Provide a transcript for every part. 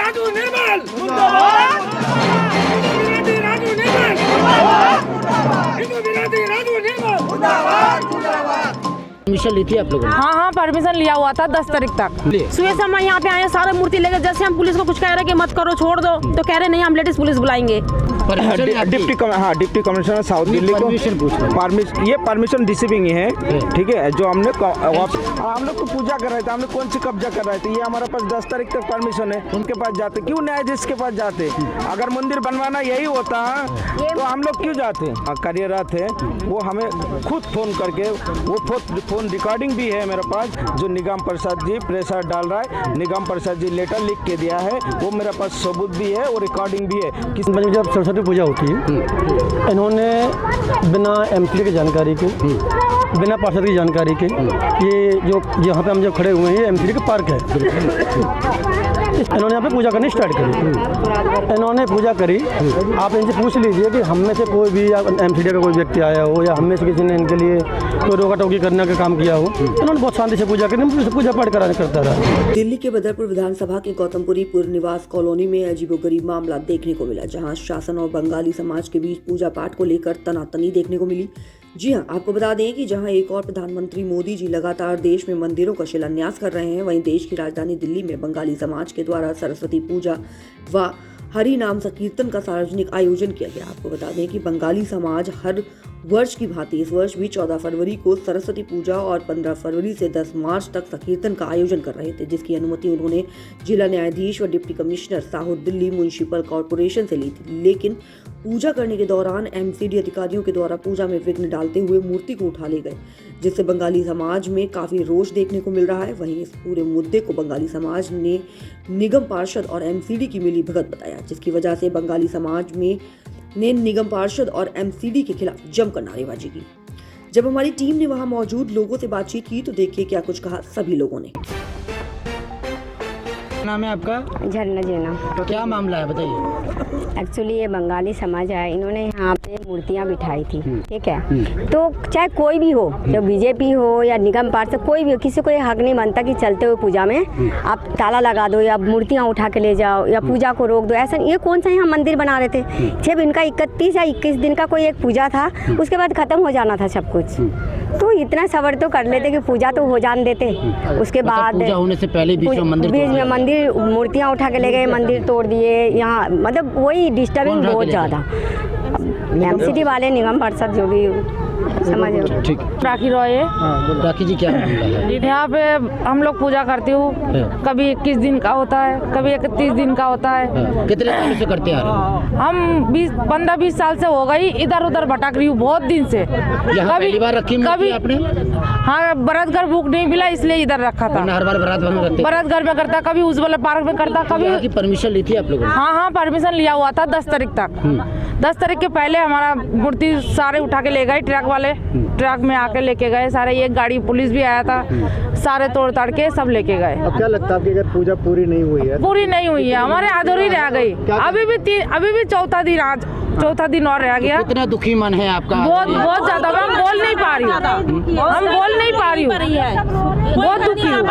राजू निर्मल मुर्दाबाद, विरोधी राजू निर्मल मुर्दाबाद, विरोधी राजू निर्मल मुर्दाबाद मुर्दाबाद। परमिशन ली थी आप लोगों ने? हाँ, परमिशन लिया हुआ था 10 तारीख तक। सुबह से हम यहाँ पे आए, सारे मूर्ति लेकर, जैसे हम पुलिस को कुछ कह रहे हैं कि मत करो, छोड़ दो, तो कह रहे नहीं हम लेडीज पुलिस बुलाएंगे। डिप्टी कमिश्नर साउथ दिल्ली को ये परमिशन रिसीविंग है, ठीक है। जो हमने हम लोग तो पूजा कर रहे थे, हमने कौन सी कब्जा कर रहे थे, ये हमारे पास 10 तारीख तक परमिशन है। उनके पास जाते क्यों, न्यायाधीश के पास जाते? अगर मंदिर बनवाना यही होता तो हम लोग क्यों जाते? कार्यरत है वो हमें खुद फोन करके, वो फोन रिकॉर्डिंग भी है मेरे पास, जो निगम प्रसाद जी प्रेशर डाल रहा है, निगम प्रसाद जी लेटर लिख के दिया है, वो मेरे पास सबूत भी है और रिकॉर्डिंग भी है। किस बजे जब सरस्वती पूजा होती है, इन्होंने बिना एमसी की जानकारी के, बिना पार्षद की जानकारी के, ये जो यहाँ पे हम जब खड़े हुए हैं, ये एमसी के पार्क है, इन्होंने यहाँ पे पूजा करनी स्टार्ट करी। इन्होंने पूजा करी, आप इनसे पूछ लीजिए कि हम में से कोई भी या एमसीडी का कोई व्यक्ति आया हो या हम में से किसी ने इनके लिए कोई रोका टोकी करने का काम किया हो। इन्होंने बहुत शांति से पूजा करी, पूजा पाठ कराने करता रहा। दिल्ली के बदरपुर विधानसभा के गौतमपुरी पूर्व निवास कॉलोनी में अजीबोगरीब मामला देखने को मिला, जहां शासन और बंगाली समाज के बीच पूजा पाठ को लेकर तनातनी देखने को मिली। जी हां, आपको बता दें कि जहां एक और प्रधानमंत्री मोदी जी लगातार देश में मंदिरों का शिलान्यास कर रहे हैं, वहीं देश की राजधानी दिल्ली में बंगाली समाज के द्वारा सरस्वती पूजा व हरि नाम संकीर्तन का सार्वजनिक आयोजन किया गया। आपको बता दें कि बंगाली समाज हर वर्ष की भांति इस वर्ष भी 14 फरवरी को सरस्वती पूजा और 15 फरवरी से 10 मार्च तक संकीर्तन का आयोजन कर रहे थे, जिसकी अनुमति उन्होंने जिला न्यायाधीश व deputy commissioner south Delhi municipal corporation से ली थी। लेकिन पूजा करने के दौरान एमसीडी अधिकारियों के द्वारा पूजा में विघ्न डालते हुए मूर्ति को उठा ले गए, जिससे बंगाली समाज में काफी रोष देखने को मिल रहा है। वहीं इस पूरे मुद्दे को बंगाली समाज ने निगम पार्षद और एमसीडी की मिली भगत बताया, जिसकी वजह से बंगाली समाज ने निगम पार्षद और एमसीडी के खिलाफ जमकर नारेबाजी की। जब हमारी टीम ने वहां मौजूद लोगों से बातचीत की तो देखिए क्या कुछ कहा सभी लोगों ने। नाम है आपका? झरना जीना। तो क्या मामला है बताइए। एक्चुअली ये बंगाली समाज है, इन्होंने यहाँ पे मूर्तियाँ बिठाई थी, ठीक है। तो चाहे कोई भी हो, जो बीजेपी हो या निगम पार्षद, कोई भी हो, किसी को ये हक नहीं बनता कि चलते हुए पूजा में आप ताला लगा दो या मूर्तियाँ उठा के ले जाओ या पूजा को रोक दो। ऐसा ये कौन सा यहाँ मंदिर बना रहे थे? जब इनका 31 या 21 दिन का कोई एक पूजा था, उसके बाद खत्म हो जाना था सब कुछ, तो इतना सबर तो कर लेते कि पूजा तो हो जान देते। उसके बाद पूजा होने से पहले बीच में मंदिर मूर्तियाँ उठा के ले गए, मंदिर तोड़ दिए यहाँ, मतलब वही डिस्टर्बिंग बहुत ज़्यादा। एमसीडी वाले, निगम पार्षद, जो भी समझ ठीक। राखी रॉय है। राखी जी, क्या मामला है? यहाँ पे हम लोग पूजा करते हो, कभी 21 दिन का होता है, कभी 31 दिन का होता है। कितने सालों से करते आ रहे हैं? हम 15-20 साल से हो गई, इधर उधर भटक रही हूँ बहुत दिन से। यहाँ पहली बार रखी कभी आपने? हाँ, बरत घर बुक नहीं मिला इसलिए इधर रखा था। हर बार बरात में रखते? बरत घर में करता, कभी उज्ज्वला पार्क में करता, कभी। की परमिशन ली थी आप लोगों ने? हाँ, परमिशन लिया हुआ था 10 तारीख तक। 10 तारीख के पहले हमारा मूर्ति सारे उठा के ले गए, ट्रक वाले ट्रक में आके लेके गए सारे। एक गाड़ी पुलिस भी आया था, सारे तोड़ ताड़ के सब लेके गए। अब क्या लगता है आपकी अगर पूजा पूरी नहीं हुई है? पूरी नहीं हुई है, हमारे अधूरी रह गई। अभी भी चौथा दिन, आज चौथा दिन और रह गया। कितना दुखी मन है आपका? बहुत ज्यादा। मैं बोल नहीं पा रही हूँ, हम बोल नहीं पा रही हूँ, बहुत दुखी हूँ।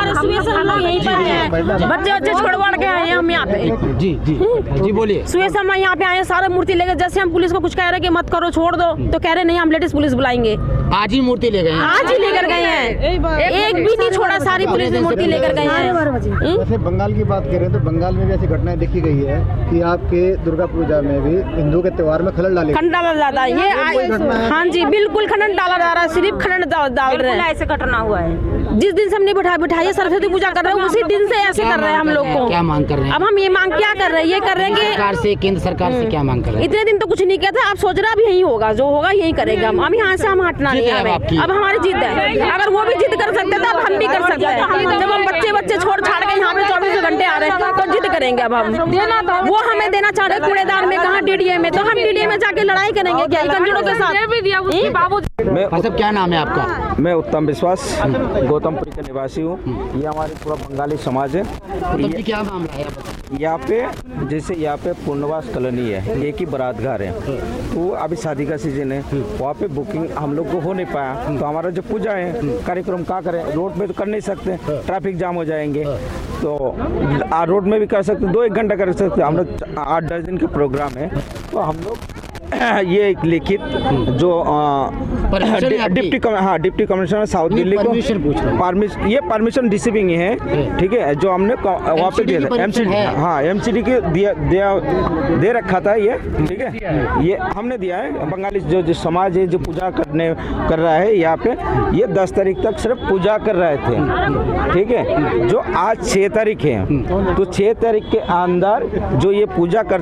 बच्चे छोड़वाड़ के आए हैं हम यहाँ पे। जी बोलिए। सुबह से हम यहाँ पे आए, सारे मूर्ति लेकर, जैसे हम पुलिस को कुछ कह रहे हैं कि मत करो, छोड़ दो, तो कह रहे नहीं हम लेडीज पुलिस बुलाएंगे। आज ही मूर्ति ले गए? आज ही लेकर गए हैं, एक भी नहीं छोड़ा, सारी पुलिस ने मूर्ति लेकर गए हैं। वैसे बंगाल की बात करें तो बंगाल में भी ऐसी घटनाएं देखी गई है कि आपके दुर्गा पूजा में भी हिंदू के त्योहार में खलल डाले, खंड डाला जाता है। ये हाँ जी, बिल्कुल खंडन डाला जा रहा है, सिर्फ खंडन डाल रहे हैं। ऐसे घटना हुआ है। जिस दिन से हमने बिठाई सरस्वती पूजा कर रहे हैं, उसी दिन से ऐसे कर रहे हैं हम लोग को। क्या मांग कर रहे हैं? अब हम ये मांग क्या कर रहे हैं? ये कर रहे हैं कि सरकार से, केंद्र सरकार से क्या मांग कर रहे हैं? इतने दिन तो कुछ नहीं किया था, अब सोच रहा अब यही होगा, जो होगा यही करेंगे हम। अब यहाँ से हम हटना नहीं है, अब हमारी जिद है। अगर वो भी जिद कर सकते थे, अब हम भी कर सकते हैं। जब हम बच्चे छोड़ छाड़ के यहाँ पे 24 घंटे आ रहे हैं, तो जिद करेंगे अब हम। वो हमें देना चाह रहे कूड़ेदान में, कहाँ डीडीए में, तो हम डीडीए में जाके लड़ाई करेंगे क्या कंजरों के साथ? बाबू, क्या नाम है आपका? मैं उत्तम विश्वास गौतमपुरी का निवासी हूँ। ये हमारे पूरा बंगाली समाज है। ये क्या मामला है? यहाँ पे जैसे यहाँ पे पूर्णवास कॉलोनी है, एक ही बारात घर है, तो अभी शादी का सीजन है, वहाँ पे बुकिंग हम लोग को हो नहीं पाया, तो हमारा जो पूजा है कार्यक्रम क्या करें, रोड पे तो कर नहीं सकते, ट्रैफिक जाम हो जाएंगे, तो रोड में भी कर सकते, 2-1 घंटा कर सकते। हम लोग 8-10 दिन का प्रोग्राम है, तो हम लोग ये एक लिखित जो डिप्टी कमिश्नर साउथ दिल्ली को ये परमिशन रिसीविंग है, ठीक है, जो हमने वहाँ पे दिया था एमसीडी के दे रखा था ये, ठीक है, ये हमने दिया है। बंगाली जो समाज है जो पूजा कर रहा है यहाँ पे, ये 10 तारीख तक सिर्फ पूजा कर रहे थे, ठीक है, जो आज 6 तारीख है, तो 6 तारीख के अंदर जो ये पूजा कर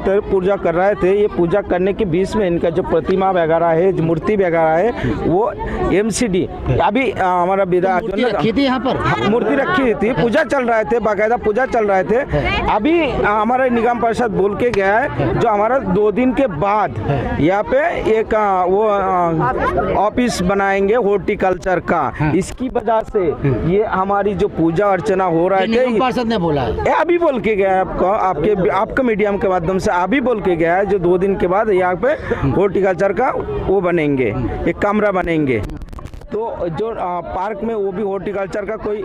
रहे थे, ये पूजा करने के बीच में इनका जो प्रतिमा वगैरह है, जो मूर्ति वगैरह है, वो एमसीडी अभी हमारा विदा रखी थी यहाँ पर, मूर्ति रखी थी, पूजा चल रहे थे, बाकायदा पूजा चल रहे थे। अभी हमारा निगम परिषद बोल के गया है, जो हमारा 2 दिन के बाद यहाँ पे एक वो ऑफिस बनाएंगे हॉर्टिकल्चर का, इसकी वजह से ये हमारी जो पूजा अर्चना हो रहा है, निगम परिषद ने बोला है, अभी बोल के गया है आपके मीडियम के माध्यम से अभी बोल के गया है, जो 2 दिन के बाद यहाँ पे हॉर्टिकल्चर का वो बनेंगे, एक कमरा बनेंगे, तो जो पार्क में वो भी हॉर्टिकल्चर का कोई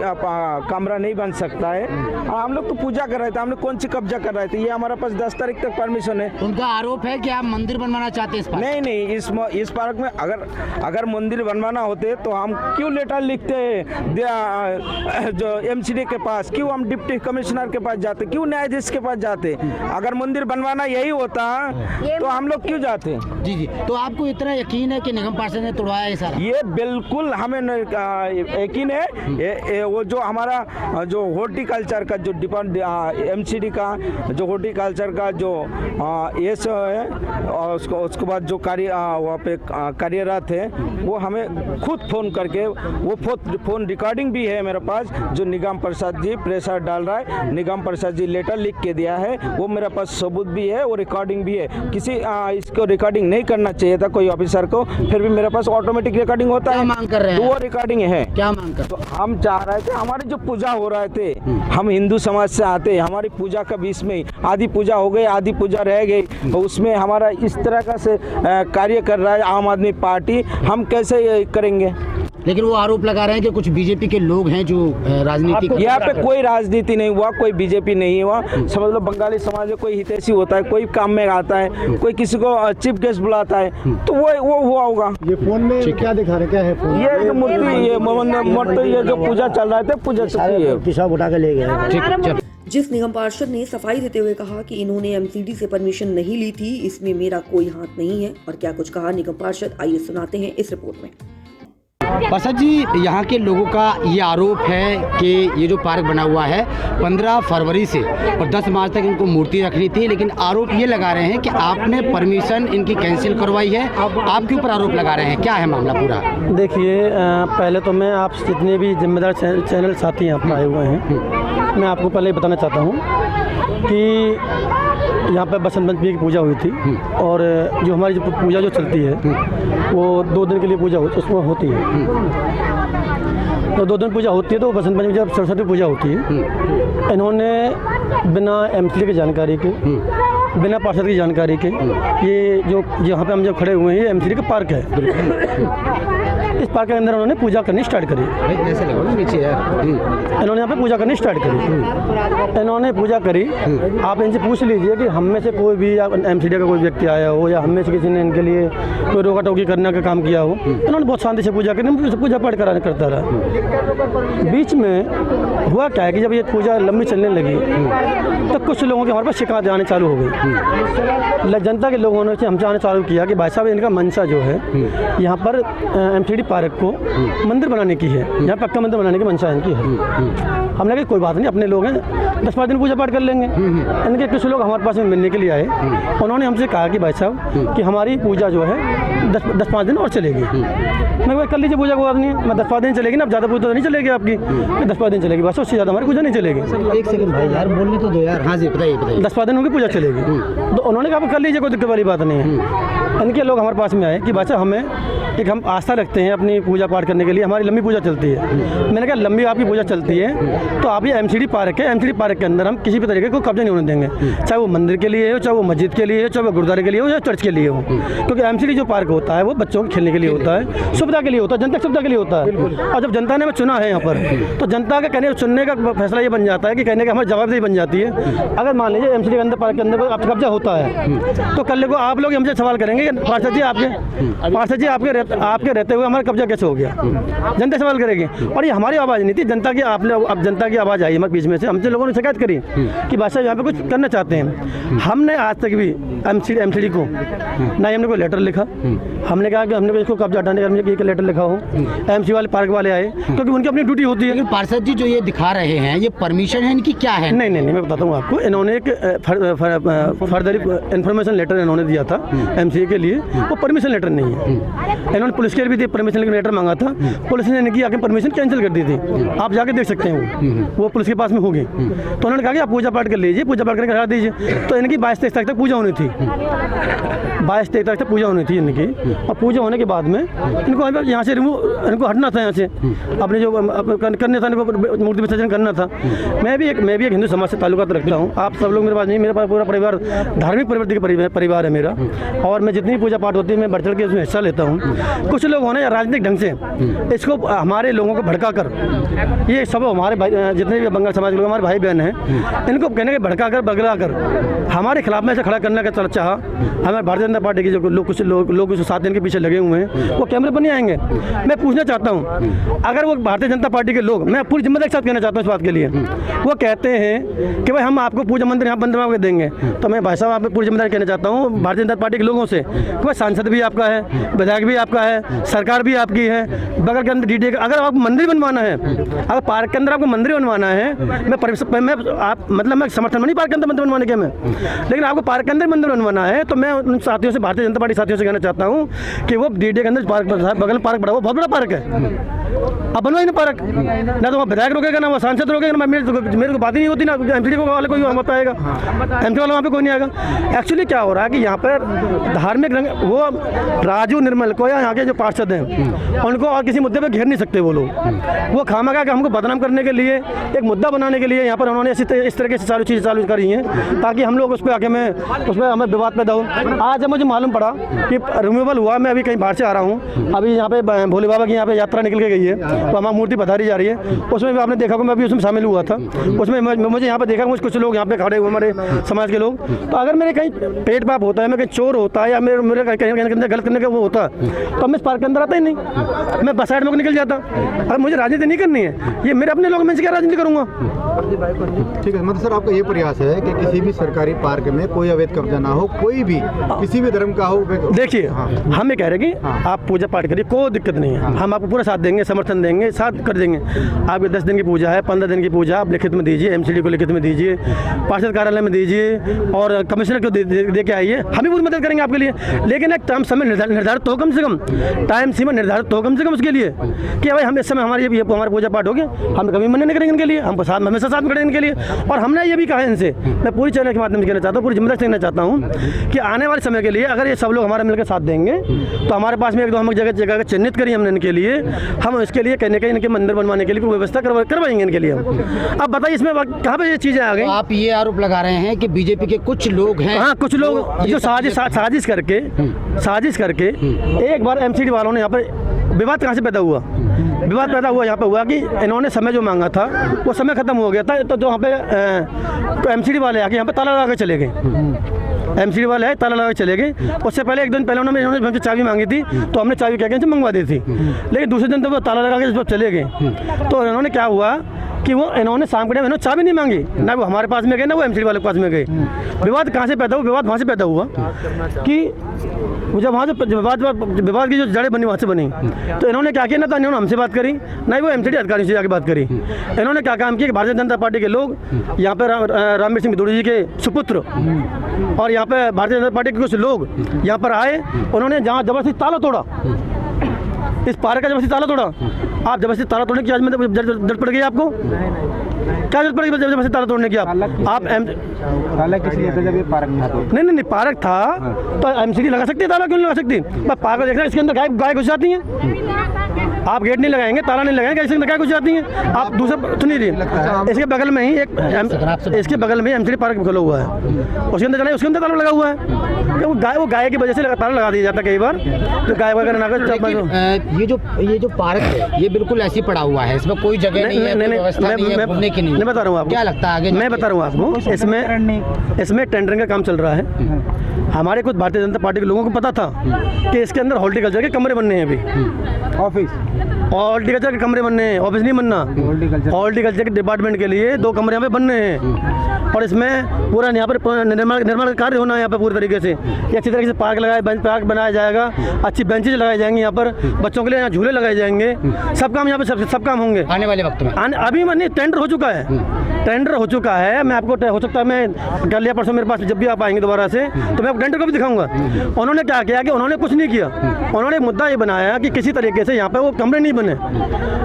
कमरा नहीं बन सकता है। हम लोग तो पूजा कर रहे थे, हमने कौन सी कब्जा कर रहे थे, ये हमारे पास 10 तारीख तक परमिशन है। उनका आरोप है कि आप मंदिर बनवाना चाहते हैं इस पार्क? नहीं, इस पार्क में अगर मंदिर बनवाना होते तो हम क्यों लेटर लिखते हैं जो एमसीडी के पास, क्यों हम डिप्टी कमिश्नर के पास जाते, क्यों न्यायाधीश के पास जाते? अगर मंदिर बनवाना यही होता तो हम लोग क्यों जाते? जी, तो आपको इतना यकीन है कि निगम पार्षद ने तोड़वाया है सारा? ये बिल्कुल हमें यकीन है। वो जो हमारा जो हॉर्टिकल्चर का जो एमसीडी का जो हॉर्टिकल्चर का जो ये है, और उसके बाद जो वहाँ पे कार्यरत है, वो हमें खुद फ़ोन करके, वो फ़ोन रिकॉर्डिंग भी है मेरे पास, जो निगम परिषद जी प्रेशर डाल रहा है, निगम परिषद जी लेटर लिख के दिया है, वो मेरे पास सबूत भी है, वो रिकॉर्डिंग भी है। किसी इसको रिकॉर्डिंग नहीं करना चाहिए था कोई ऑफिसर को, फिर भी मेरे पास ऑटोमेटिक रिकॉर्डिंग होता है। कर रहे हैं, तो वो रिकॉर्डिंग है। क्या मांग कर? तो हम चाह रहे थे, हमारी जो पूजा हो रहे थे, हम हिंदू समाज से आते, हमारी पूजा का बीच में आधी पूजा हो गई, आधी पूजा रह गई, तो उसमें हमारा इस तरह का से कार्य कर रहा है आम आदमी पार्टी, हम कैसे करेंगे? लेकिन वो आरोप लगा रहे हैं कि कुछ बीजेपी के लोग हैं जो राजनीति, यहाँ पे कोई राजनीति नहीं हुआ, कोई बीजेपी नहीं हुआ, समझ लो बंगाली समाज में कोई हितैषी होता है, कोई काम में आता है, कोई किसी को चीफ गेस्ट बुलाता है, तो वो हुआ होगा। ये फोन में क्या दिखा रहे, क्या है फोन? ये मूर्ति, ये जो पूजा चल रहा है, पूजा चल रही है, उठा के ले गए। जिस निगम पार्षद ने सफाई देते हुए कहा कि इन्होंने एमसीडी से परमिशन नहीं ली थी, इसमें मेरा कोई हाथ नहीं है। और क्या कुछ कहा निगम पार्षद, आइए सुनाते हैं इस रिपोर्ट में। पार्षद जी, यहाँ के लोगों का ये आरोप है कि ये जो पार्क बना हुआ है 15 फरवरी से और 10 मार्च तक इनको मूर्ति रखनी थी, लेकिन आरोप ये लगा रहे हैं कि आपने परमिशन इनकी कैंसिल करवाई है। आपके ऊपर आरोप लगा रहे हैं, क्या है मामला पूरा? देखिए, पहले तो मैं आप जितने भी जिम्मेदार चैनल साथी यहाँ पर आए हुए हैं, मैं आपको पहले बताना चाहता हूँ कि यहाँ पर बसंत पंचमी की पूजा हुई थी, और जो हमारी जो पूजा जो चलती है वो 2 दिन के लिए पूजा उसमें होती है, तो 2 दिन पूजा होती है, तो बसंत पंचमी जब सरस्वती पूजा होती है, इन्होंने बिना एमसीडी की जानकारी के, बिना पार्षद की जानकारी के, ये जो यहाँ पे हम जब खड़े हुए हैं, ये एमसीडी का पार्क है, इस पार्क के अंदर उन्होंने पूजा करनी स्टार्ट करी। इन्होंने यहाँ पे पूजा करनी स्टार्ट करी, इन्होंने पूजा करी। आप इनसे पूछ लीजिए कि हम में से कोई भी एमसीडी का कोई व्यक्ति आया हो, या हम में से किसी ने इनके लिए कोई रोका टोकी करने का काम किया हो, इन्होंने बहुत शांति से पूजा करी, पूजा पाठ करता रहा। बीच में हुआ क्या है कि जब ये पूजा लंबी चलने लगी, तो कुछ लोगों के हमारे पास शिकायत आने चालू हो गई। जनता के लोगों ने हमसे आने चालू किया कि भाई साहब, इनका मंशा जो है यहाँ पर एमसीडी पार्क को मंदिर बनाने की है, यहाँ पक्का मंदिर बनाने की मंशा इनकी है। हमने कहा कोई बात नहीं, अपने लोग हैं, 10-5 दिन पूजा पाठ कर लेंगे। इनके कुछ लोग हमारे पास में मिलने के लिए आए, उन्होंने हमसे कहा कि भाई साहब कि हमारी पूजा जो है 10-5 दिन और चलेगी। मैं भाई कर लीजिए पूजा, कोई बात नहीं, मैं 10-5 दिन चलेगी ना, अब ज़्यादा पूजा नहीं चलेगी आपकी, 10-5 दिन चलेगी बस, उससे ज़्यादा हमारी पूजा नहीं चलेगी। एक सेकंड भाई यार, बोलने तो दो यार। हाँ जी, बताइए। 10-5 दिन की पूजा चलेगी, तो उन्होंने कहा कर लीजिए, कोई दिक्कत वाली बात नहीं है। इनके लोग हमारे पास में आए कि भाई साहब, हमें एक हम आस्था रखते हैं अपनी पूजा पाठ करने के लिए, हमारी लंबी पूजा चलती है। मैंने कहा लंबी आपकी पूजा चलती है तो आप ये एमसीडी पार्क है, एमसीडी पार्क के अंदर हम किसी भी तरीके को कब्जा नहीं होने देंगे, चाहे वो मंदिर के लिए हो, चाहे वो मस्जिद के लिए हो, चाहे वो गुरुद्वारे के लिए हो, या चर्च के लिए हो। क्योंकि एमसीडी जो पार्क होता है वो बच्चों के खेलने के लिए होता है, सुविधा के लिए होता है, जनता की सुविधा के लिए होता है। और जब जनता ने हमें चुना है यहाँ पर, तो जनता का कहने चुनने का फैसला ये बन जाता है कि कहने का हमारी जवाबदेही बन जाती है। अगर मान लीजिए एमसीडी के अंदर पार्क के अंदर कोई कब्जा होता है तो कल को आप लोग हमसे सवाल करेंगे कि पार्षद जी आपके रहते हुए हमारा कब्जा कैसे हो गया, जनता सवाल करेगी। और ये हमारी आवाज़ नहीं थी, जनता की अब जनता की आवाज़ आई हमारे बीच में से, हमसे लोगों ने शिकायत करी कि बादशाह यहाँ पे कुछ करना चाहते हैं। हमने आज तक भी एमसीडी को ना ही हमने कोई लेटर लिखा, हमने कहा कि हमने इसको कब्जा हटाने का हमने एक लेटर लिखा हो, एमसी वाले पार्क वाले आए क्योंकि उनकी अपनी ड्यूटी होती है। पार्षद जी जो ये दिखा रहे हैं ये परमिशन है इनकी क्या है? नहीं, मैं बताता हूँ आपको। इन्होंने एक फर्दर इन्फॉर्मेशन लेटर इन्होंने दिया था एमसीए के लिए, वो परमिशन लेटर नहीं है। इन्होंने पुलिस के भी परमिशन लेटर मांगा था, पुलिस ने इनकी आके परमिशन कैंसिल कर दी थी। आप जाके देख सकते हैं वो पुलिस के पास में होगी। तो उन्होंने कहा कि आप पूजा पाठ कर लीजिए, पूजा पाठ करके हटा दीजिए। तो इनकी 22-23 तारीख तक पूजा होनी थी, 22-23 तारीख तक पूजा होनी थी इनकी। और पूजा होने के बाद में इनको यहाँ से इनको हटना था, यहाँ से अपने जो करने था, मूर्ति विसर्जन करना था। मैं भी एक हिंदू समाज से ताल्लुकात रखता हूँ। आप सब लोग मेरे पास नहीं, मेरे पास पूरा परिवार धार्मिक प्रवृत्ति का परिवार है मेरा, और मैं जितनी पूजा पाठ होती है मैं बढ़ चढ़ के उसमें हिस्सा लेता हूँ। कुछ लोग होने राजनीतिक ढंग से इसको हमारे लोगों को भड़का कर, ये सब हमारे भाई जितने भी बंगाल समाज के लोग हमारे भाई बहन हैं, इनको कहने के भड़का कर बगला कर हमारे खिलाफ में ऐसे खड़ा करने का चाह हमारे भारतीय जनता पार्टी के जो लोग कुछ लोग उस 7 दिन के पीछे लगे हुए हैं वो कैमरे पर नहीं आएंगे। मैं पूछना चाहता हूँ, अगर वो भारतीय जनता पार्टी के लोग, मैं पूरी जिम्मेदारी के साथ कहना चाहता हूँ इस बात के लिए, वो कहते हैं कि भाई हम आपको पूजा मंदिर यहाँ बंद करके देंगे, तो मैं भाई साहब आप पूरी जिम्मेदारी कहना चाहता हूँ भारतीय जनता पार्टी के लोगों से कि भाई सांसद भी आपका है, विधायक भी आपका है, सरकार भी आपकी है, बगल के अंदर डीडी, अगर आपको मंदिर बनवाना है, अगर पार्क के अंदर आपको मंदिर बनवाना है, मैं समर्थन नहीं पार्क के अंदर मंदिर बनवाने के में, लेकिन आपको पार्क के अंदर मंदिर बनवाना है तो मैं उन साथियों से, भारतीय जनता पार्टी साथियों से कहना चाहता हूँ कि वो डीडी के अंदर पार्क, बगल में पार्क बड़ा, वो बहुत बड़ा पार्क है, अब बनवाई ना पार्क, ना तो वहाँ विधायक रोकेगा ना वो सांसद रोकेगा, ना मेरे को बात ही नहीं होती, ना एमसीडी वाले कोई वहाँ पे आएगा, एमसी वाला वहाँ पे कोई नहीं आएगा। एक्चुअली क्या हो रहा है कि यहाँ पर धार्मिक रंग, वो राजू निर्मल को या यहाँ के जो पार्षद हैं उनको और किसी मुद्दे पर घेर नहीं सकते वो लोग, वो खामखा कि हमको बदनाम करने के लिए, एक मुद्दा बनाने के लिए यहाँ पर उन्होंने इस तरह की चीज़ें चालू करी हैं ताकि हम लोग उस पर आके उसमें हमें विवाद पैदा हो। आज जब मुझे मालूम पड़ा कि रिमूवल हुआ, मैं अभी कहीं बाहर से आ रहा हूँ, अभी यहाँ पे भोले बाबा की यहाँ पे यात्रा निकल के गई है, तो हमारी मूर्ति पधारी जा रही है, उसमें भी आपने देखा कि मैं भी उसमें शामिल हुआ था, उसमें मुझे यहाँ पे देखा मुझे कुछ लोग यहाँ पे खड़े हुए हमारे समाज के लोग। तो अगर मेरे कहीं पेट पाप होता है, मैं कहीं चोर होता है या मेरे कहीं गलत करने का वो होता तो मैं इस पार्क के अंदर आता ही नहीं, मैं बस साइड में निकल जाता। अगर मुझे राजनीति नहीं करनी है, ये मेरे अपने लोग, मैं क्या राजनीति करूँगा? ठीक है, मतलब सर आपका ये प्रयास है कि किसी भी सरकारी पार्क में कोई अवैध कब्जा ना हो, कोई भी किसी भी धर्म का हो। देखिए हम ये कह रहे हैं कि आप पूजा पाठ करिए, कोई दिक्कत नहीं है, हम आपको पूरा साथ देंगे, समर्थन देंगे, साथ कर देंगे। आपके 10 दिन की पूजा है, 15 दिन की पूजा आप लिखित में दीजिए, एमसीडी को लिखित में दीजिए, पार्षद कार्यालय में दीजिए और कमिश्नर को दे के आइए, हम भी पूरी मदद करेंगे आपके लिए। लेकिन एक टाइम समय निर्धारित हो, कम से कम टाइम सीमा निर्धारित हो कम से कम उसके लिए कि भाई हम इस समय हमारी पूजा पाठ होगी, हम कभी मना नहीं करेंगे इनके लिए, हम हमेशा साथ में खड़े इनके लिए। और हमने ये भी कहा है इनसे, मैं पूरी चैनल के माध्यम से कहना चाहता हूँ, पूरी जिम्मेदारी से कहना चाहता हूँ कि आने वाले समय के लिए अगर ये सब लोग हमारे मिलकर साथ देंगे तो हमारे पास में 1-2 हम जगह चिन्हित करी हमने इनके लिए, हम इसके लिए कहने के इनके मंदिर बनवाने के लिए व्यवस्था करवाएंगे इनके लिए। अब बताइए इसमें कहाँ पे ये चीज़ें आ गई? आप ये आरोप लगा रहे हैं कि बीजेपी के कुछ लोग हैं, हाँ कुछ लोग जो साजिश करके एक बार एमसीडी वालों ने यहाँ पर विवाद कहाँ से पैदा हुआ? विवाद पैदा हुआ यहाँ पे हुआ कि इन्होंने समय जो मांगा था वो समय खत्म हो गया था, तो जो यहाँ पे एमसीडी वाले आके यहाँ पे ताला लगा के चले गए, एमसीडी वाले आए ताला लगा के चले गए। उससे पहले 1 दिन पहले उन्होंने चाबी मांगी थी तो हमने चाबी क्या कहते मंगवा दी थी, लेकिन दूसरे दिन तो वो ताला लगा के चले गए। तो इन्होंने क्या हुआ कि इन्होंने शाम के टाइम इन्होंने चाबी नहीं मांगी, ना वो हमारे पास में गए ना वो एमसीडी वाले के पास में गए। विवाद कहाँ से पैदा हुआ? विवाद वहाँ से पैदा हुआ कि जब वहाँ से विवाद की जो जड़ें बनी वहाँ से बनी, तो इन्होंने क्या किया, ना तो इन्होंने हमसे बात करी, ना ही वो एमसीडी अधिकारी से जाकर बात करी। इन्होंने क्या काम किया कि भारतीय जनता पार्टी के लोग यहाँ पे रामवीर सिंह बिदुड़ी जी के सुपुत्र और यहाँ पे भारतीय जनता पार्टी के कुछ लोग यहाँ पर आए, उन्होंने जहाँ जबरदस्ती ताला तोड़ा, इस पार्क का जबरदस्ती ताला तोड़ा। आप जबरदस्ती ताला तोड़ने की आज में जड़ पड़ गई आपको? क्या जरूरत पड़ेगी जबरदस्ती ताला तोड़ने की? आप ताला किस लिए था जब ये पार्क में? नहीं पार्क था तो एमसीडी लगा सकती है, ताला क्यों नहीं लगा सकती? बस पार्क देखना, इसके अंदर गाय घुस जाती हैं। आप गेट नहीं लगाएंगे, ताला नहीं लगाएंगे, इसके अंदर गाय घुस जाती हैं। आप दूसरा सुनिए, इसके बगल में ही इसके बगल में एमसीडी पार्क खुला हुआ है, उसके अंदर चला, उसके अंदर ताला लगा हुआ है। वो गाय की वजह से ताला लगा दिया जाता है कई बार, तो गाय वगैरह ना ये जो पार्क है ये बिल्कुल ऐसी पड़ा हुआ है, इसमें कोई जगह नहीं है, व्यवस्था नहीं है घूमने की। नहीं, मैं बता रहा हूँ आपको, क्या लगता है आगे? मैं बता रहा हूँ आपको, इसमें टेंडरिंग का काम चल रहा है। हमारे कुछ भारतीय जनता पार्टी के लोगों को पता था कि इसके अंदर हॉर्टिकल्चर के कमरे बनने हैं, अभी ऑफिस हॉर्टिकल्चर के कमरे बनने हैं, ऑफिस नहीं बनना, हॉर्टिकल्चर के डिपार्टमेंट के लिए 2 कमरे यहाँ पे बनने हैं। और इसमें पूरा यहाँ पर निर्माण कार्य होना है यहाँ पे पूरी तरीके से। ये अच्छी तरीके से पार्क पार्क बनाया जाएगा, अच्छी बेंचेज लगाई जाएंगी, यहाँ पर बच्चों के लिए यहाँ झूले लगाए जाएंगे, सब काम यहाँ पे सब काम होंगे आने वाले वक्त में। अभी नहीं, टेंडर हो चुका है, टेंडर हो चुका है। मैं आपको हो सकता है मैं कल या परसों मेरे पास जब भी आप आएंगे दोबारा से तो मैं आपको टेंडर को भी दिखाऊंगा। उन्होंने क्या किया कि उन्होंने कुछ नहीं किया, उन्होंने एक मुद्दा ये बनाया कि किसी तरीके से यहाँ पे वो कमरे नहीं बने,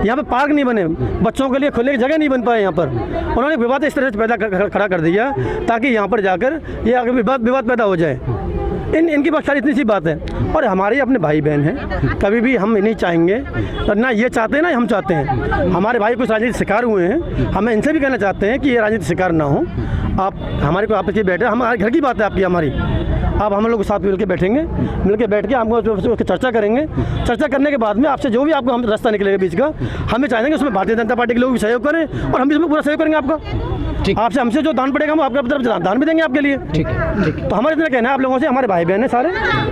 यहाँ पे पार्क नहीं बने, बच्चों के लिए खुले जगह नहीं बन पाए यहाँ पर। उन्होंने विवाद इस तरह से खड़ा कर दिया ताकि यहाँ पर जाकर ये आगे विवाद पैदा हो जाए। इनकी बस इतनी सी बात है। और हमारे अपने भाई बहन हैं, कभी भी हम नहीं चाहेंगे, ना ये चाहते हैं ना हम चाहते हैं। हमारे भाई कुछ राजनीतिक शिकार हुए हैं, हमें इनसे भी कहना चाहते हैं कि ये राजनीतिक शिकार ना हो। आप हमारे को आपस में बैठे, हमारे घर की बात है आपकी हमारी, आप हम लोग साथ मिल के बैठेंगे, मिल के बैठ के आपको चर्चा करेंगे। चर्चा करने के बाद में आपसे जो भी आपको हम रास्ता निकलेगा बीच का, हमें चाहेंगे उसमें भारतीय जनता पार्टी के लोग भी सहयोग करें और हम भी इसमें पूरा सहयोग करेंगे आपका। आपसे हमसे जो दान पड़ेगा हम आपका तरफ दान भी देंगे आपके लिए। ठीक है। तो हमारे इतना कहना है आप लोगों से, हमारे भाई बहन हैं सारे,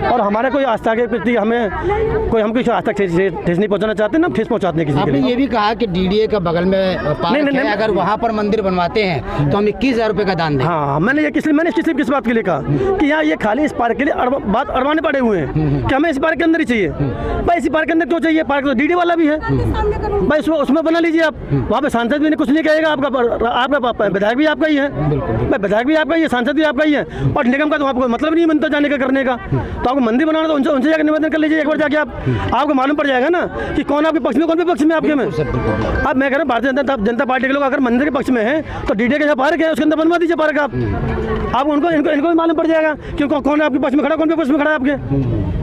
और हमारे कोई आस्था के प्रति हम कोई आस्था ठेस नहीं पहुँचाना चाहते ना, ठेस पहुँचाते किसी के लिए। आपने ये भी कहा कि डीडीए का बगल में पार्क है, अगर वहाँ पर मंदिर बनवाते हैं तो हम 21,000 रुपये का दान दें। हाँ, मैंने किस बात के लिए कहा कि यहाँ ये खाली इस पार्क के लिए बात अड़वाने पड़े हुए हैं कि हमें इस पार्क के अंदर ही चाहिए। भाई इसी पार्क के अंदर क्यों चाहिए? पार्क तो डीडी वाला भी है भाई, उसमें बना लीजिए आप। वहाँ पे सांसद भी कुछ नहीं कहेगा, आपका विधायक भी आपका ही है, विधायक भी आपका ही है, सांसद भी आपका ही है, और निगम का तो आपको मतलब नहीं बनता जाने का करने का। तो आपको मंदिर बनाना तो उनसे जाकर निवेदन कर लीजिए एक बार जाके, आपको मालूम पड़ जाएगा ना कि कौन आपके पक्ष में, कौन विपक्ष में आपके में। अब मैं कह रहा हूँ भारतीय जनता पार्टी के लोग अगर मंदिर के पक्ष में है तो डीडी का पार्क है उसके अंदर बनवा दीजिए पार्क। आप उनको इनको भी मालूम पड़ जाएगा कि कौन आपके पक्ष में खड़ा, कौन पक्ष में खड़ा है आपके।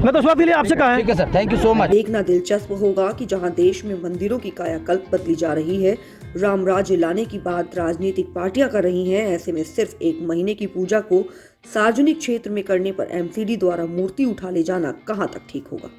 मैं तो उस बात के लिए आपसे कहा है। ठीक है sir, thank you so much. देखना दिलचस्प होगा कि जहां देश में मंदिरों की कायाकल्प बदली जा रही है, राम राज्य लाने की बात राजनीतिक पार्टियां कर रही हैं, ऐसे में सिर्फ 1 महीने की पूजा को सार्वजनिक क्षेत्र में करने पर एमसीडी द्वारा मूर्ति उठा ले जाना कहां तक ठीक होगा?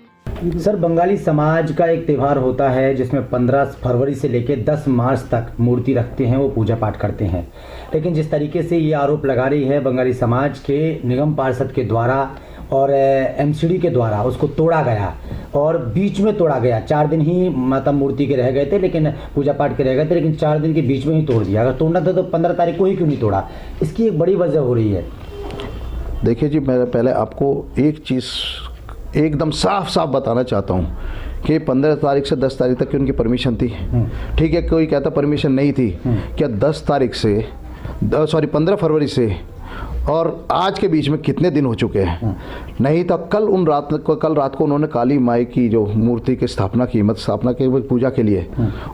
सर, बंगाली समाज का एक त्यौहार होता है जिसमें 15 फरवरी से लेकर 10 मार्च तक मूर्ति रखते हैं, वो पूजा पाठ करते हैं। लेकिन जिस तरीके से ये आरोप लगा रही है बंगाली समाज के निगम पार्षद के द्वारा और एमसीडी के द्वारा, उसको तोड़ा गया और बीच में तोड़ा गया। 4 दिन ही माता मूर्ति के रह गए थे, लेकिन पूजा पाठ के रह गए थे, लेकिन 4 दिन के बीच में ही तोड़ दिया। अगर तोड़ना था तो 15 तारीख को ही क्यों नहीं तोड़ा? इसकी एक बड़ी वजह हो रही है। देखिए जी, मैं पहले आपको एक चीज़ एकदम साफ बताना चाहता हूँ कि 15 तारीख से 10 तारीख तक की उनकी परमिशन थी। ठीक है, कोई कहता परमिशन नहीं थी। क्या 10 तारीख से 15 फरवरी से और आज के बीच में कितने दिन हो चुके हैं? नहीं था। कल रात को उन्होंने काली माई की जो मूर्ति की स्थापना की, स्थापना की पूजा के लिए,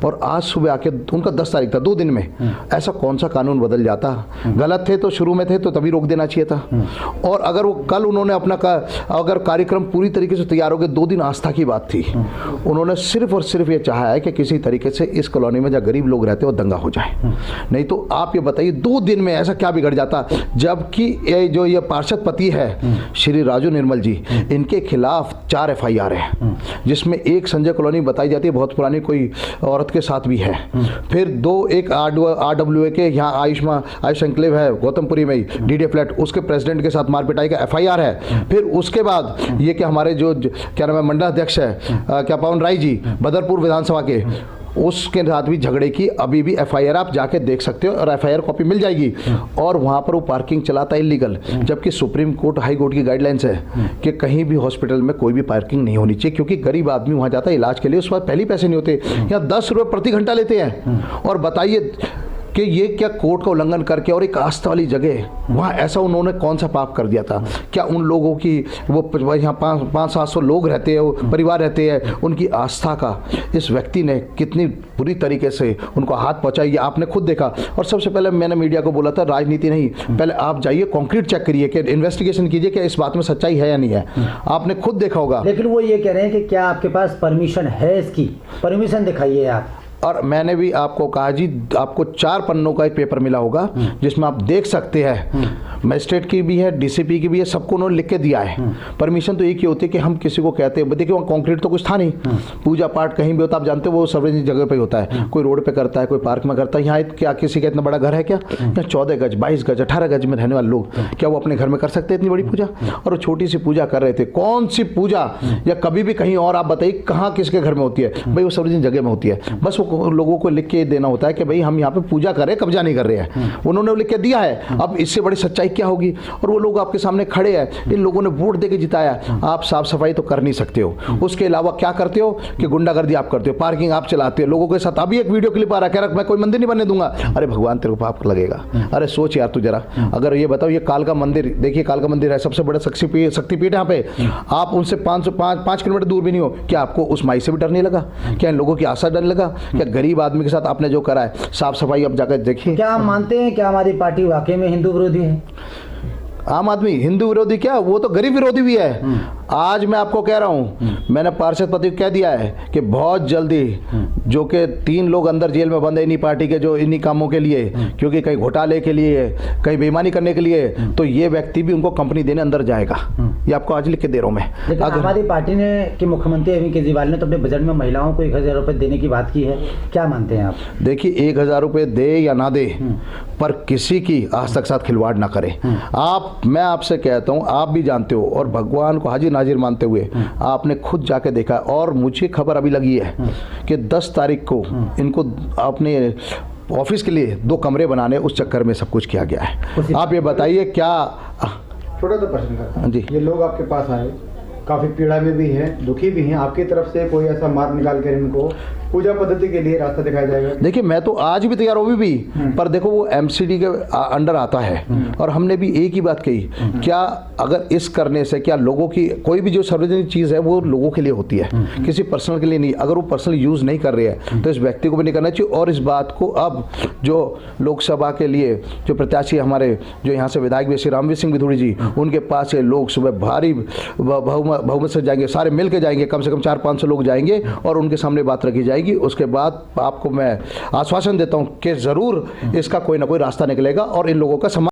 और आज सुबह आके उनका 10 तारीख था, 2 दिन में। ऐसा कौन सा कानून बदल जाता? गलत थे तो शुरू में थे तो तभी रोक देना चाहिए था। और अगर वो कल उन्होंने अगर कार्यक्रम पूरी तरीके से तैयार हो गए, 2 दिन आस्था की बात थी। उन्होंने सिर्फ और सिर्फ ये चाहा है कि किसी तरीके से इस कॉलोनी में जहाँ गरीब लोग रहते हैं वो दंगा हो जाए। नहीं तो आप ये बताइए 2 दिन में ऐसा क्या बिगड़ जाता? जबकि जो ये पार्षद पति है श्री राजू निर्मल जी, इनके खिलाफ 4 FIR है, जिसमें एक संजय कॉलोनी बताई जाती है बहुत पुरानी कोई औरत के साथ भी है। फिर 2 एक RWA के यहाँ आयुष एन्क्लेव है गौतमपुरी में DDA फ्लैट, उसके प्रेसिडेंट के साथ मारपिटाई का FIR है। फिर उसके बाद ये कि हमारे जो क्या नाम है मंडलाध्यक्ष है क्या पवन राय जी बदरपुर विधानसभा के, उसके साथ भी झगड़े की अभी भी FIR आप जाके देख सकते हो और FIR कॉपी मिल जाएगी। और वहाँ पर वो पार्किंग चलाता है इलीगल, जबकि सुप्रीम कोर्ट हाई कोर्ट की गाइडलाइंस है कि कहीं भी हॉस्पिटल में कोई भी पार्किंग नहीं होनी चाहिए, क्योंकि गरीब आदमी वहाँ जाता है इलाज के लिए, उस पर पहले ही पैसे नहीं होते। यहाँ 10 रुपये प्रति घंटा लेते हैं। और बताइए कि ये क्या कोर्ट का उल्लंघन करके और एक आस्था वाली जगह वहाँ ऐसा उन्होंने कौन सा पाप कर दिया था? क्या उन लोगों की वो यहाँ 500-700 लोग रहते हैं, वो परिवार रहते हैं, उनकी आस्था का इस व्यक्ति ने कितनी बुरी तरीके से उनको हाथ पहुँचाई, ये आपने खुद देखा। और सबसे पहले मैंने मीडिया को बोला था राजनीति नहीं, पहले आप जाइए कॉन्क्रीट चेक करिए कि इन्वेस्टिगेशन कीजिए कि इस बात में सच्चाई है या नहीं है। आपने खुद देखा होगा। लेकिन वो ये कह रहे हैं कि क्या आपके पास परमिशन है, इसकी परमिशन दिखाइए आप। और मैंने भी आपको कहा जी, आपको 4 पन्नों का एक पेपर मिला होगा जिसमें आप देख सकते हैं, मजिस्ट्रेट की भी है, डीसीपी की भी है, सबको उन्होंने लिख के दिया है। परमिशन तो एक ही होती है कि हम किसी को कहते हैं, देखिए वहाँ कॉन्क्रीट तो कुछ था नहीं, पूजा पाठ कहीं भी होता, आप जानते हो वो सार्वजनिक जगह पे होता है, कोई रोड पे करता है, कोई पार्क में करता है। यहाँ क्या किसी का इतना बड़ा घर है क्या? यहाँ 14 गज, 22 गज, 18 गज में रहने वाले लोग क्या वो अपने घर में कर सकते हैं इतनी बड़ी पूजा? और वो छोटी सी पूजा कर रहे थे। कौन सी पूजा? या कभी भी कहीं और आप बताइए कहाँ किसके घर में होती है? भाई वो सार्वजनिक जगह में होती है। बस वो लोगों को लिख के देना होता है कि भाई हम यहाँ पे पूजा कर रहे हैं, कब्जा नहीं कर रहे हैं। उन्होंने लिख के दिया है। अब इससे बड़ी सच्चाई क्या होगी? और वो लोग आपके सामने खड़े हैं, इन लोगों ने वोट देके जिताया। आप साफ सफाई तो कर नहीं सकते हो, उसके अलावा क्या करते हो कि गुंडागर्दी आप करते हो, पार्किंग आप चलाते हो लोगों के साथ। अभी एक वीडियो क्लिप आ रहा है, कह रहा मैं कोई मंदिर नहीं बनने दूंगा। अरे भगवान तेरे को पाप लगेगा। अरे सोच यार तू जरा, अगर ये बताओ ये कालका मंदिर, देखिए कालका मंदिर है, सबसे बड़ा शक्तिपीठ यहाँ पे, आप उनसे 5 किलोमीटर दूर भी नहीं हो, क्या आपको उस माई से भी डर नहीं लगा? क्या इन लोगों की आशा डर लगा? क्या गरीब आदमी के साथ आपने जो करा है, साफ सफाई अब जाकर देखिए। क्या आप मानते हैं कि हमारी पार्टी वाकई में हिंदू विरोधी है? आम आदमी हिंदू विरोधी क्या, वो तो गरीब विरोधी भी है। आज मैं आपको कह रहा हूँ, मैंने पार्षद पति को कह दिया है कि बहुत जल्दी, जो कि 3 लोग अंदर जेल में बंद है इन्हीं पार्टी के, जो इन्हीं कामों के लिए, क्योंकि कहीं घोटाले के लिए, कहीं बेईमानी करने के लिए, तो ये व्यक्ति भी उनको कंपनी देने अंदर जाएगा। ये आपको आज लिख के दे रहा हूँ मैं। लेकिन हमारी पार्टी ने कि मुख्यमंत्री अरविंद केजरीवाल ने तो अपने बजट में महिलाओं को 1000 रुपये देने की बात की है, क्या मानते हैं आप? देखिए 1000 रुपये दे या ना दे, पर किसी की आस्था के साथ खिलवाड़ ना करें। मैं आपसे कहता हूँ, आप भी जानते हो और भगवान को हाजिर नाजिर मानते हुए आपने खुद जाके देखा। और मुझे खबर अभी लगी है कि 10 तारीख को इनको अपने ऑफिस के लिए 2 कमरे बनाने, उस चक्कर में सब कुछ किया गया है। आप ये बताइए क्या? छोटा सा प्रश्न था जी, ये लोग आपके पास आए, काफ़ी पीड़ा में भी हैं, दुखी भी हैं, आपकी तरफ से कोई ऐसा मार्ग निकाल कर इनको पूजा पद्धति के लिए रास्ता दिखाया जाएगा? देखिए मैं तो आज भी तैयार हूँ भी, पर देखो वो एमसीडी के अंडर आता है। और हमने भी एक ही बात कही, क्या अगर इस करने से क्या लोगों की कोई भी जो सार्वजनिक चीज़ है वो लोगों के लिए होती है, किसी पर्सनल के लिए नहीं। अगर वो पर्सनल यूज़ नहीं कर रहे हैं तो इस व्यक्ति को भी नहीं करना चाहिए। और इस बात को अब जो लोकसभा के लिए जो प्रत्याशी हमारे जो यहाँ से विधायक भी श्री रामवीर सिंह विधुड़ी जी, उनके पास ये लोग सुबह भारी बहुमत से जाएंगे, सारे मिल के जाएंगे, कम से कम 400-500 लोग जाएंगे और उनके सामने बात रखी जाएगी। उसके बाद आपको मैं आश्वासन देता हूं कि जरूर इसका कोई ना कोई रास्ता निकलेगा और इन लोगों का